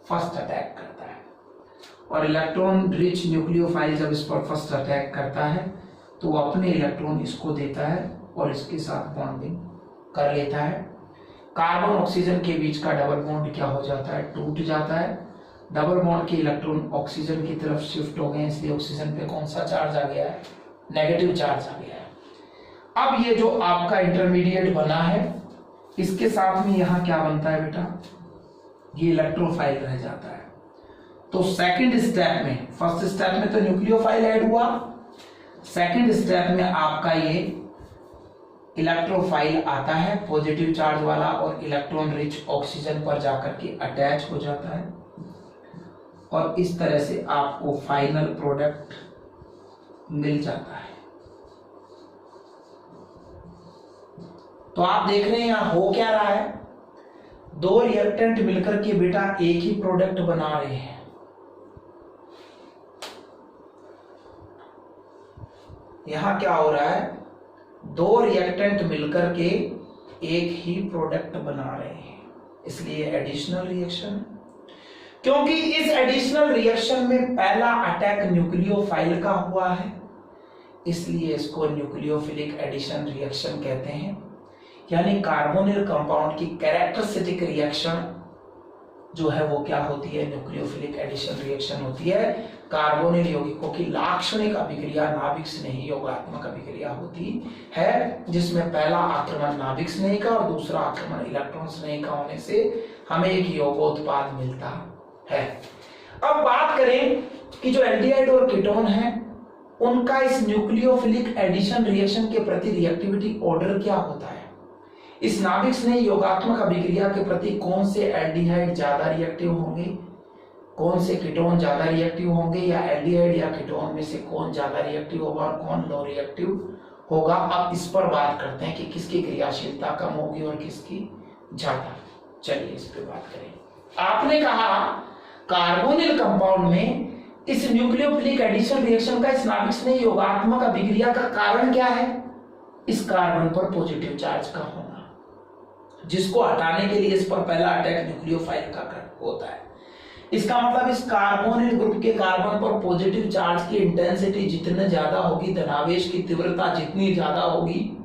फर्स्ट अटैक करता है। और इलेक्ट्रॉन रिच न्यूक्लियोफाइल जब इस पर फर्स्ट अटैक करता है तो वो अपने इलेक्ट्रॉन इसको देता है और इसके साथ बॉन्डिंग कर लेता है। कार्बन ऑक्सीजन के बीच का डबल बॉन्ड क्या हो जाता है? टूट जाता है। डबल बॉन्ड के इलेक्ट्रॉन ऑक्सीजन की तरफ शिफ्ट हो गए, इसलिए ऑक्सीजन पे कौन सा चार्ज आ गया है? नेगेटिव चार्ज आ गया है। अब ये जो आपका इंटरमीडिएट बना है, इसके साथ में यहां क्या बनता है बेटा? ये इलेक्ट्रोफाइल रह जाता है। तो सेकंड स्टेप में, फर्स्ट स्टेप में तो न्यूक्लियोफाइल ऐड हुआ, सेकंड स्टेप में आपका ये इलेक्ट्रोफाइल आता है पॉजिटिव चार्ज वाला, और इलेक्ट्रॉन रिच ऑक्सीजन पर जाकर के अटैच हो जाता है, और इस तरह से आपको फाइनल प्रोडक्ट मिल जाता है। तो आप देख रहे हैं यहां हो क्या रहा है? 2 रिएक्टेंट मिलकर के बेटा एक ही प्रोडक्ट बना रहे हैं। यहाँ क्या हो रहा है, दो रिएक्टेंट मिलकर के एक ही प्रोडक्ट बना रहे हैं, इसलिए एडिशनल रिएक्शन। क्योंकि इस एडिशनल रिएक्शन में पहला अटैक न्यूक्लियोफाइल का हुआ है, इसलिए इसको न्यूक्लियोफिलिक एडिशन रिएक्शन कहते हैं। यानी कार्बोनिल कंपाउंड की कैरेक्टरिस्टिक रिएक्शन जो है वो क्या होती है, न्यूक्लियोफिलिक एडिशन रिएक्शन होती है। कार्बोनिल यौगिकों की लाक्षणिक अभिक्रिया नाभिक स्नेही योगात्मक अभिक्रिया होती है, जिसमें पहला आक्रमण नाभिक स्नेही का और दूसरा आक्रमण इलेक्ट्रॉन स्नेही का होने से हमें एक यौगोत्पाद मिलता है। अब बात करें कि जो एल्डिहाइड और कीटोन है उनका इस न्यूक्लियोफिलिक एडिशन रिएक्शन के प्रति रिएक्टिविटी ऑर्डर क्या होता है। इस नाभिक स्नेही योगात्मक अभिक्रिया के प्रति कौन से एल्डिहाइड ज्यादा रिएक्टिव होंगे, कौन से कीटोन ज्यादा रिएक्टिव होंगे, या एल्डिहाइड या कीटोन में से कौन ज्यादा रिएक्टिव होगा और कौन लो रिएक्टिव होगा। अब इस पर बात करते हैं कि किसकी क्रियाशीलता कम होगी और किसकी ज्यादा। चलिए इस पर बात करें। आपने कहा कार्बोनिल कंपाउंड में इस न्यूक्लियोफिलिक एडिशन रिएक्शन का इस नाभिक स्नेही योगात्मक अभिक्रिया का कारण क्या है, इस कार्बन पर पॉजिटिव चार्ज का होना, जिसको हटाने के लिए इस पर पहला अटैक न्यूक्लियोफाइल का होता है। इसका मतलब इस कार्बोनिल ग्रुप के कार्बन पर पॉजिटिव चार्ज की इंटेंसिटी जितने ज्यादा होगी, धनावेश की तीव्रता जितनी ज्यादा होगी,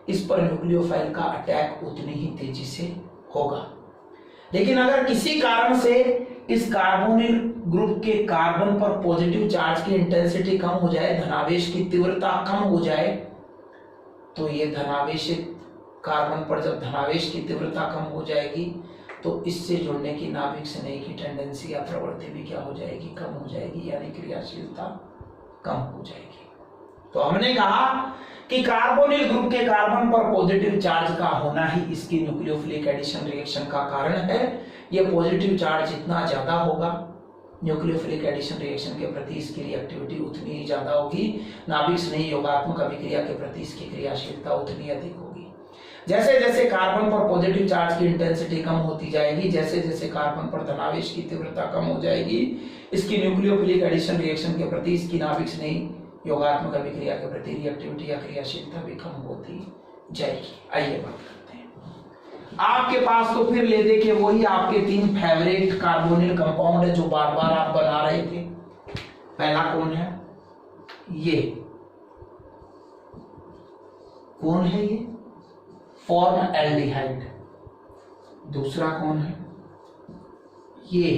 इस पर न्यूक्लियोफाइल का अटैक उतनी ही तेजी से होगा। लेकिन अगर किसी कारण से इस कार्बोनिल ग्रुप के कार्बन पर पॉजिटिव चार्ज की इंटेंसिटी कम हो जाए, धनावेश की तीव्रता कम हो जाए, तो ये धनावेशित कार्बन पर जब धनावेश की तीव्रता कम हो जाएगी तो इससे जुड़ने की नाभिक स्नेही की टेंडेंसी या प्रवृत्ति भी क्या हो जाएगी, कम हो जाएगी, यानी क्रियाशीलता कम हो जाएगी। तो हमने कहा कि कार्बोनिल ग्रुप के कार्बन पर पॉजिटिव चार्ज का होना ही इसकी न्यूक्लियोफिलिक एडिशन रिएक्शन का कारण है। यह पॉजिटिव चार्ज जितना ज्यादा होगा न्यूक्लियोफिलिक एडिशन रिएक्शन के प्रति इसकी रिएक्टिविटी उतनी ही ज्यादा होगी, नाभिक स्नेही योगात्मक अभिक्रिया के प्रति इसकी क्रियाशीलता उतनी अधिक होगी। जैसे जैसे कार्बन पर पॉजिटिव चार्ज की इंटेंसिटी कम होती जाएगी, जैसे जैसे कार्बन पर धनावेश की तीव्रता कम हो जाएगी, इसकी न्यूक्लियोफिलिक एडिशन रिएक्शन के प्रति इसकी नाभिक स्नेही योगात्मक अभिक्रिया के प्रति रिएक्टिविटी या क्रियाशीलता भी कम होती जाएगी। आइए बात करते हैं। आपके पास तो फिर ले दे के वही आपके 3 फेवरेट कार्बोनिल कंपाउंड है जो बार बार आप बना रहे थे। पहला कौन है, ये कौन है, ये फॉर्मएल्डिहाइड। दूसरा कौन है, ये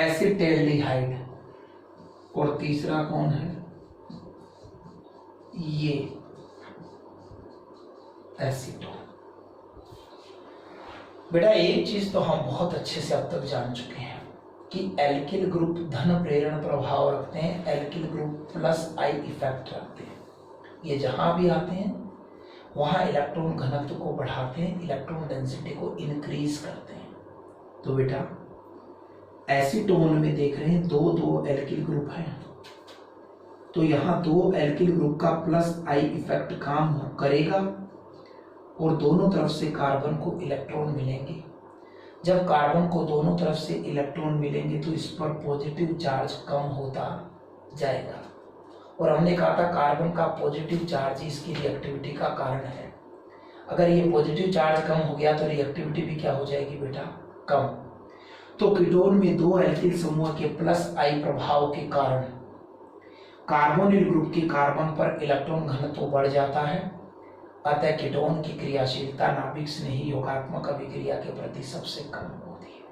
एसिटेल्डिहाइड। और तीसरा कौन है, ये एसीटोन। बेटा एक चीज तो हम बहुत अच्छे से अब तक जान चुके हैं कि एल्किल ग्रुप धन प्रेरण प्रभाव रखते हैं, alkyl group plus I effect रखते हैं। ये जहां भी आते हैं वहां इलेक्ट्रॉन घनत्व को बढ़ाते हैं, इलेक्ट्रॉन डेंसिटी को इंक्रीज करते हैं। तो बेटा एसीटोन में देख रहे हैं दो एल्किल ग्रुप हैं, तो यहाँ 2 एल्किल ग्रुप का प्लस आई इफेक्ट काम करेगा और दोनों तरफ से कार्बन को इलेक्ट्रॉन मिलेंगे। जब कार्बन को दोनों तरफ से इलेक्ट्रॉन मिलेंगे तो इस पर पॉजिटिव चार्ज कम होता जाएगा। और हमने कहा था कार्बन का पॉजिटिव चार्ज ही इसकी रिएक्टिविटी का कारण है। अगर ये पॉजिटिव चार्ज कम हो गया तो रिएक्टिविटी भी क्या हो जाएगी बेटा, कम। तो कीटोन में 2 एल्किल समूह के प्लस आई प्रभाव के कारण कार्बोनिल ग्रुप के कार्बन पर इलेक्ट्रॉन घनत्व बढ़ जाता है, अतः कीटोन की क्रियाशीलता नाभिक स्नेही योगात्मक अभिक्रिया के प्रति सबसे कम होती है।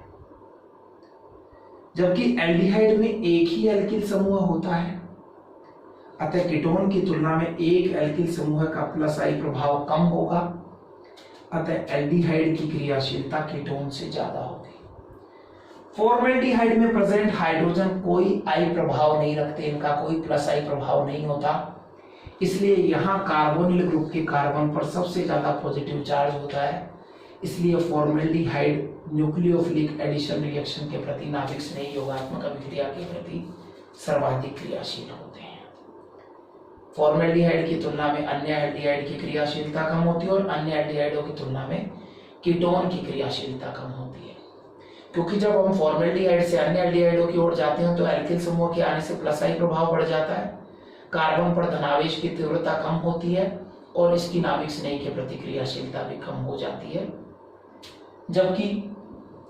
जबकि एल्डिहाइड में एक ही एल्किल समूह होता है, अतः कीटोन की तुलना में एक एल्किल समूह का प्लस आई प्रभाव कम होगा, अतः एल्डिहाइड की क्रियाशीलता कीटोन से ज्यादा होगी। फॉर्मेल्डिहाइड में प्रेजेंट हाइड्रोजन कोई आई प्रभाव नहीं रखते, इनका कोई प्लस आई प्रभाव नहीं होता, इसलिए यहाँ कार्बोनिल ग्रुप के कार्बन पर सबसे ज्यादा पॉजिटिव चार्ज होता है। इसलिए फॉर्मेल्डिहाइड न्यूक्लियोफिलिक एडिशन रिएक्शन के प्रति नाभिक स्नेही योगात्मक अभिक्रिया के प्रति सर्वाधिक क्रियाशील होते हैं। फॉर्मेल्डिहाइड की तुलना में अन्य एल्डिहाइड की क्रियाशीलता कम होती है और अन्य एल्डिहाइडों की तुलना में कीटोन की क्रियाशीलता कम होती है, क्योंकि जब हम फॉर्मेल्डिहाइड से अन्य एल्डिहाइडों की ओर जाते हैं तो एल्किल समूह के आने से प्लस आई प्रभाव बढ़ जाता है, कार्बन पर धनावेश की तीव्रता कम होती है और इसकी नाभिक स्नेह की प्रतिक्रियाशीलता भी कम हो जाती है। जबकि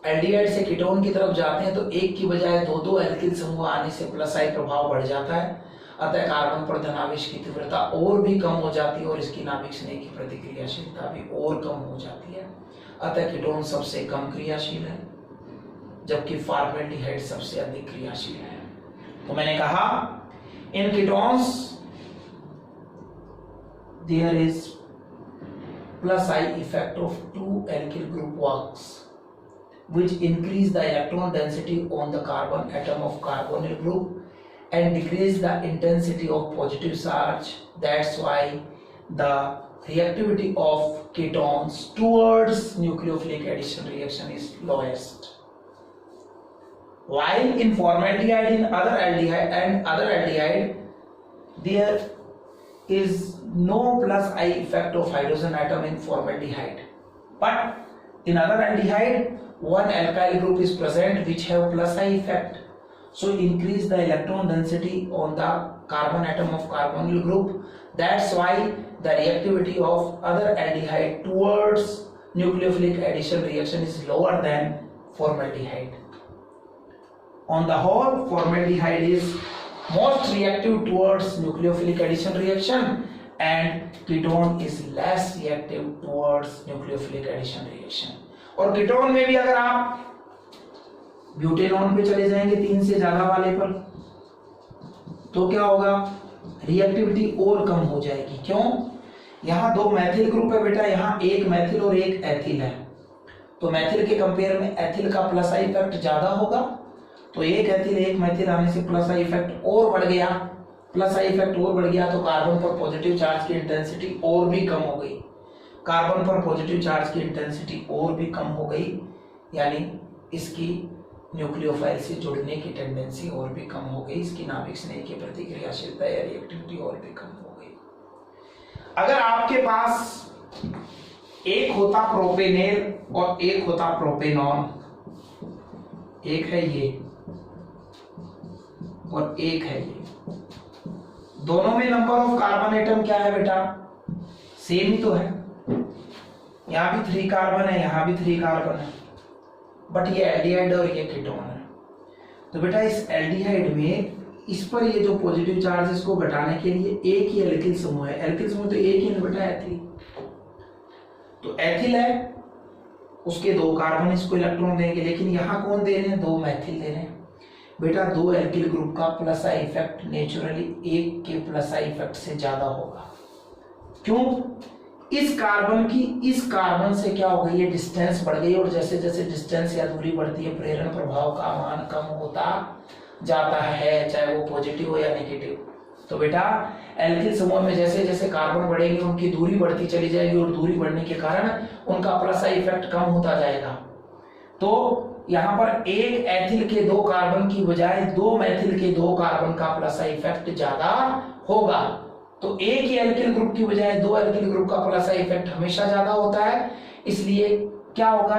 एल्डिहाइड से कीटोन की तरफ जाते हैं तो एक की बजाय दो दो एल्किल समूह आने से प्लस आई प्रभाव बढ़ जाता है, अतः कार्बन पर धनावेश की तीव्रता और भी कम हो जाती है और इसकी नाभिक स्नेह की प्रतिक्रियाशीलता भी और कम हो जाती है, अतः कीटोन सबसे कम क्रियाशील है जबकि फॉर्मेल्डिहाइड सबसे अधिक क्रियाशील है। तो मैंने कहा in ketones there is plus I effect of two alkyl group works which increase the electron density on the carbon atom of carbonyl group and decrease the intensity of positive charge. That's why the reactivity of ketones towards nucleophilic addition reaction is lowest. While in formaldehyde in other aldehyde there is no plus I effect of hydrogen atom in formaldehyde, but in other aldehyde one alkyl group is present which have plus I effect, so increase the electron density on the carbon atom of carbonyl group. That's why the reactivity of other aldehyde towards nucleophilic addition reaction is lower than formaldehyde. On the whole, formaldehyde is most reactive towards nucleophilic addition reaction and ketone is less reactive towards nucleophilic addition reaction. और कीटोन में भी अगर आप ब्यूटेनॉन पे चले जाएंगे 3 से ज्यादा वाले पर तो क्या होगा, रिएक्टिविटी और कम हो जाएगी। क्यों? यहाँ दो मैथिल ग्रुप है बेटा, यहाँ एक मैथिल और एक एथिल है, तो मैथिल के कंपेयर में एथिल का प्लस आई इफेक्ट ज्यादा होगा, तो एक एथिल एक मैथिल आने से प्लस आई इफेक्ट और बढ़ गया, प्लस आई इफेक्ट और बढ़ गया तो कार्बन पर पॉजिटिव चार्ज की इंटेंसिटी और भी कम हो गई, कार्बन पर पॉजिटिव चार्ज की इंटेंसिटी और भी कम हो गई, यानी इसकी न्यूक्लियोफाइल से जुड़ने की टेंडेंसी और भी कम हो गई, इसकी नाभिक स्नेह की प्रतिक्रियाशीलता या रिएक्टिविटी और भी कम हो गई। अगर आपके पास एक होता प्रोपेनेल और एक होता प्रोपेनॉन, एक है ये और एक है ये, दोनों में नंबर ऑफ कार्बन एटम क्या है बेटा, सेम ही तो है, यहां भी 3 कार्बन है, यहां भी 3 कार्बन है, बट ये एल्डिहाइड और ये कीटोन है। तो बेटा इस एल्डिहाइड में इस पर ये जो पॉजिटिव चार्ज इसको घटाने के लिए एक ही एल्किल समूह है, एल्किल समूह तो एक ही है बेटा, एथिल, तो एथिल है, उसके 2 कार्बन इसको इलेक्ट्रॉन देंगे, लेकिन यहाँ कौन दे रहे हैं, 2 मैथिल दे रहे हैं बेटा। 2 एल्किल ग्रुप का प्लस आई इफेक्ट नेचुरली एक के प्लस आई इफेक्ट से ज्यादा होगा। क्यों? इस कार्बन से क्या हो गई, ये डिस्टेंस बढ़ गई, और जैसे जैसे डिस्टेंस या दूरी बढ़ती है प्रेरण प्रभाव का मान कम होता जाता है, चाहे वो पॉजिटिव हो या नेगेटिव। तो बेटा एल्किल समूह में जैसे जैसे कार्बन बढ़ेंगे उनकी दूरी बढ़ती चली जाएगी, और दूरी बढ़ने के कारण उनका प्लस आई इफेक्ट कम होता जाएगा। तो यहाँ पर एक एथिल के 2 कार्बन की बजाय 2 मैथिल के 2 कार्बन का प्लस आई इफेक्ट ज्यादा होगा, तो एक ही एल्किल ग्रुप की बजाय 2 एल्किल ग्रुप का प्लस आई इफेक्ट हमेशा ज्यादा होता है। इसलिए क्या होगा,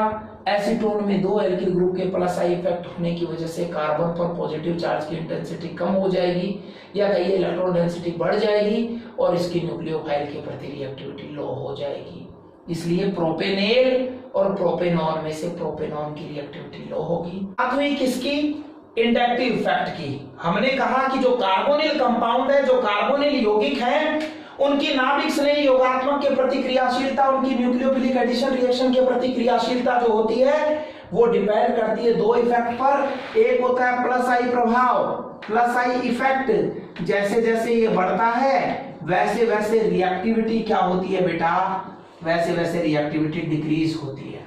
एसीटोन में 2 एल्किल ग्रुप के प्लस आई इफेक्ट होने की वजह से कार्बन पर पॉजिटिव चार्ज की इंटेंसिटी कम हो जाएगी, या कहिए इलेक्ट्रॉन डेंसिटी बढ़ जाएगी, और इसकी न्यूक्लियोफाइल के प्रति रिएक्टिविटी लो हो जाएगी। इसलिए प्रोपेनेल और प्रोपेनॉन में से प्रोपेनॉन की रिएक्टिविटी लो होगी। बात हुई किसकी, इंडक्टिव इफेक्ट की। हमने कहा कि जो कार्बोनिल कंपाउंड है, जो कार्बोनिल यौगिक है, उनकी नाभिक स्नेह योगात्मक के प्रति क्रियाशीलता, उनकी न्यूक्लियोफिलिक एडिशन रिएक्शन के प्रति क्रियाशीलता जो होती है वो डिपेंड करती है 2 इफेक्ट पर। एक होता है प्लस आई प्रभाव, प्लस आई इफेक्ट, जैसे जैसे ये बढ़ता है वैसे वैसे रिएक्टिविटी क्या होती है बेटा, वैसे वैसे रिएक्टिविटी डिक्रीज होती है,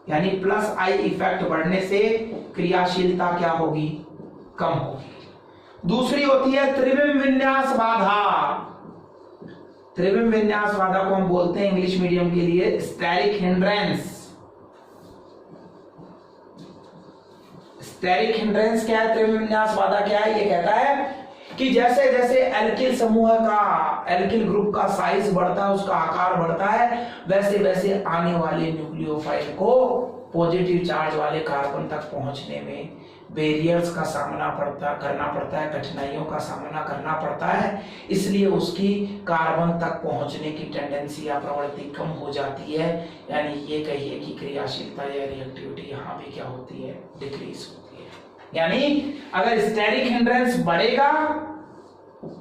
यानी प्लस आई इफेक्ट बढ़ने से क्रियाशीलता क्या होगी, कम होगी। दूसरी होती है त्रिविम विन्यास बाधा। त्रिविम विन्यास बाधा को हम बोलते हैं इंग्लिश मीडियम के लिए स्टेरिक हिंड्रेंस। स्टेरिक हिंड्रेंस क्या है, त्रिविम विन्यास बाधा क्या है, ये कहता है कि जैसे जैसे एल्किल समूह का, एल्किल ग्रुप का साइज बढ़ता है, उसका आकार बढ़ता है, वैसे वैसे आने वाले न्यूक्लियोफाइल को पॉजिटिव चार्ज वाले कार्बन तक पहुंचने में बैरियर्स का सामना करना पड़ता है, कठिनाइयों का सामना करना पड़ता है। इसलिए उसकी कार्बन तक पहुंचने की टेंडेंसी या प्रवृत्ति कम हो जाती है। यानी ये कहिए कि क्रियाशीलता या रिएक्टिविटी यहाँ भी क्या होती है, डिक्रीज होती है। यानी अगर स्टेरिक हिंड्रेंस बढ़ेगा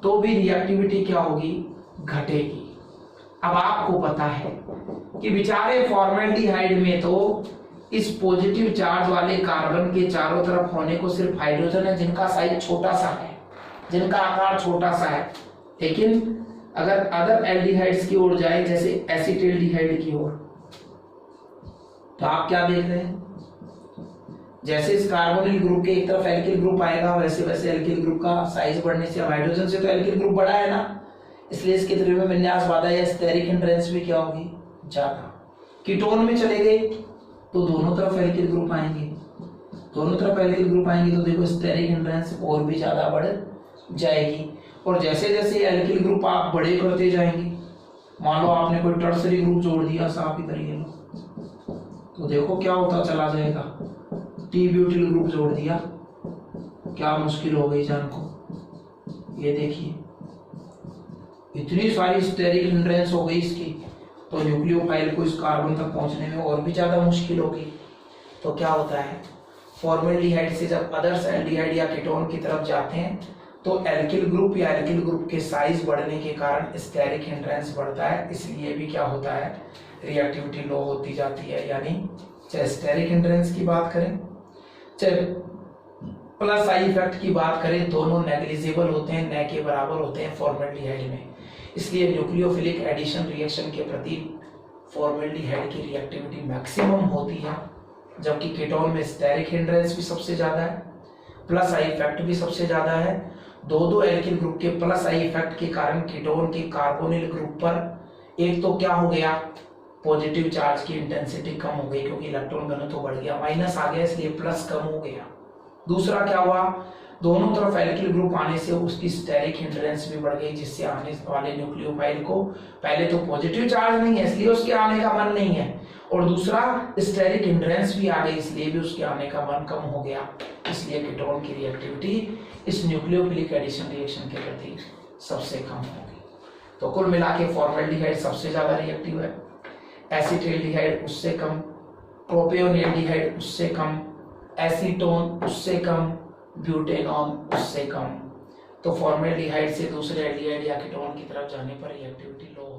तो भी रिएक्टिविटी क्या होगी, घटेगी। अब आपको पता है कि बेचारे फॉर्मेल्डिहाइड में तो इस पॉजिटिव चार्ज वाले कार्बन के चारों तरफ होने को सिर्फ हाइड्रोजन है जिनका साइज छोटा सा है, जिनका आकार छोटा सा है। लेकिन अगर अदर एल्डिहाइड्स की ओर जाए, जैसे एसिटिल्डिहाइड की ओर, तो आप क्या देख रहे हैं, जैसे इस कार्बोनिल ग्रुप के एक तरफ एल्किल ग्रुप आएगा, वैसे वैसे एल्किल ग्रुप का साइज बढ़ने से, हाइड्रोजन से तो एल्किल ग्रुप बड़ा है ना, इसलिए इसके द्रव्य विन्यास बाधा या स्टेरिक हिंड्रेंस भी क्या होगी, ज्यादा। कीटोन में चले गए तो दोनों तरफ एल्किल ग्रुप आएंगे, दोनों तरफ एल्किल ग्रुप आएंगे तो देखो स्टेरिक हिंड्रेंस और भी ज्यादा बढ़ जाएगी। और जैसे जैसे एल्किल ग्रुप आप बड़े करते जाएंगे, मान लो आपने कोई टर्सरी ग्रुप जोड़ दिया, साफ इधर ये लो, तो देखो क्या होता चला जाएगा, टी ब्यूटिल ग्रुप जोड़ दिया, क्या मुश्किल हो गई जान को। ये देखिए इतनी सारी स्टेरिक हिंड्रेंस हो गई इसकी, तो न्यूक्लियोफाइल को इस कार्बन तक पहुंचने में और भी ज्यादा मुश्किल होगी। तो क्या होता है, फॉर्मेल्डिहाइड से जब अदर्स एल्डिहाइड या कीटोन की तरफ जाते हैं तो एल्किल ग्रुप या एल्किल ग्रुप के साइज बढ़ने के कारण स्टेरिक हिंड्रेंस बढ़ता है, इसलिए भी क्या होता है, रिएक्टिविटी लो होती जाती है। यानी चाहे स्टेरिक हिंड्रेंस की बात करें, चाहे प्लस आई इफेक्ट की बात करें, दोनों नेग्लिजिबल होते हैं, न के बराबर होते हैं फॉर्मेल्डिहाइड में। इसलिए न्यूक्लियोफिलिक एडिशन रिएक्शन के प्रति फॉर्मेल्डिहाइड की रिएक्टिविटी मैक्सिमम होती है, जबकि कीटोन में स्टेरिक हिंड्रेंस भी सबसे ज्यादा है, प्लस आई इफेक्ट भी सबसे ज्यादा है। दो एल्किल ग्रुप के प्लस आई इफेक्ट के कारण कीटोन के कार्बोनिल ग्रुप पर एक तो क्या हो गया, पॉजिटिव चार्ज की इंटेंसिटी कम हो गई क्योंकि इलेक्ट्रॉन घनत्व बढ़ गया, माइनस आ गया इसलिए प्लस कम हो गया। दूसरा क्या हुआ, दोनों तरफ एल्किल ग्रुप आने से उसकी स्टेरिक हिंड्रेंस भी बढ़ गई, जिससे आने वाले न्यूक्लियोफाइल को पहले तो पॉजिटिव चार्ज नहीं है इसलिए उसके आने का मन नहीं है, और दूसरा स्टेरिक हिंड्रेंस भी आ गई इसलिए भी उसके आने का मन कम हो गया। इसलिए कीटोन की रिएक्टिविटी इस न्यूक्लियोफिलिक एडिशन रिएक्शन के प्रति सबसे कम होगी। तो कुल मिला के फॉर्मेल्डिहाइड सबसे ज्यादा रिएक्टिव है, एसिटिल्डिहाइड उससे कम, प्रोपियोनेल्डिहाइड उससे कम, एसीटोन उससे कम, ब्यूटेनॉन उससे कम। तो फॉर्मेल्डिहाइड से दूसरे एल्डिहाइड या कीटोन की तरफ जाने पर रिएक्टिविटी लो